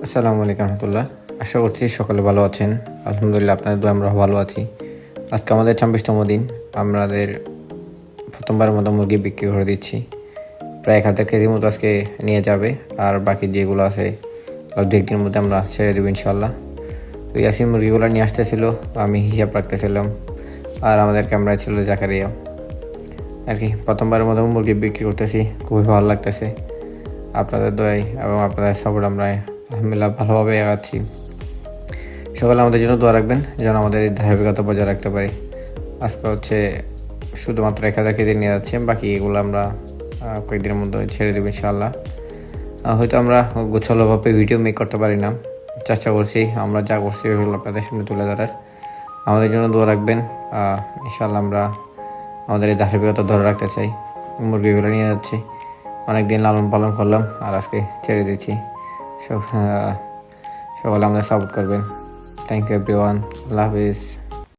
আসসালামু আলাইকুম রহমতুল্লাহ। আশা করছি সকলে ভালো আছেন। আলহামদুলিল্লাহ, আপনাদের দোয়া আমরা ভালো আছি। আজকে আমাদের 26তম দিন। আমাদের প্রথমবারের মতো মুরগি বিক্রি করে দিচ্ছি। প্রায় 1000 কেজির মতো আজকে নিয়ে যাবে, আর বাকি যেগুলো আছে দু একদিনের মধ্যে আমরা ছেড়ে দেবো ইনশাল্লাহ। তো ইয়াসিন মুরগিগুলো নিয়ে আসতেছিল, আমি হিসাব রাখতেছিলাম, আর আমাদের ক্যামেরায় ছিল জাকারিয়া। আর কি প্রথমবারের মতো মুরগি বিক্রি করতেছি, খুবই ভালো লাগতেছে। আপনাদের দোয়াই এবং আপনাদের সাপোর্ট আমরা আলহামদুলিল্লাহ ভালোভাবে এগাচ্ছি। সকালে আমাদের জন্য দোয়া রাখবেন যেন আমাদের এই ধারাবাহিকতা বজায় রাখতে পারি। আজকে হচ্ছে শুধুমাত্র 1000 কেজি নিয়ে যাচ্ছে, বাকি এগুলো আমরা কয়েকদিনের মধ্যে ছেড়ে দেবো ইনশাআল্লাহ। হয়তো আমরা গোছালোভাবে ভিডিও মেক করতে পারি না, চেষ্টা করছি আমরা যা করছি এগুলো আপনাদের সামনে তুলে ধরার। আমাদের জন্য দোয়া রাখবেন। ইনশাআল্লাহ আমরা আমাদের এই ধারাবাহিকতা ধরে রাখতে চাই। মুরগিগুলো নিয়ে যাচ্ছি, অনেক দিন লালন পালন করলাম, আর আজকে ছেড়ে দিচ্ছি। সকলে আমাদের সাপোর্ট করবেন। Thank you everyone. Allah Hafiz.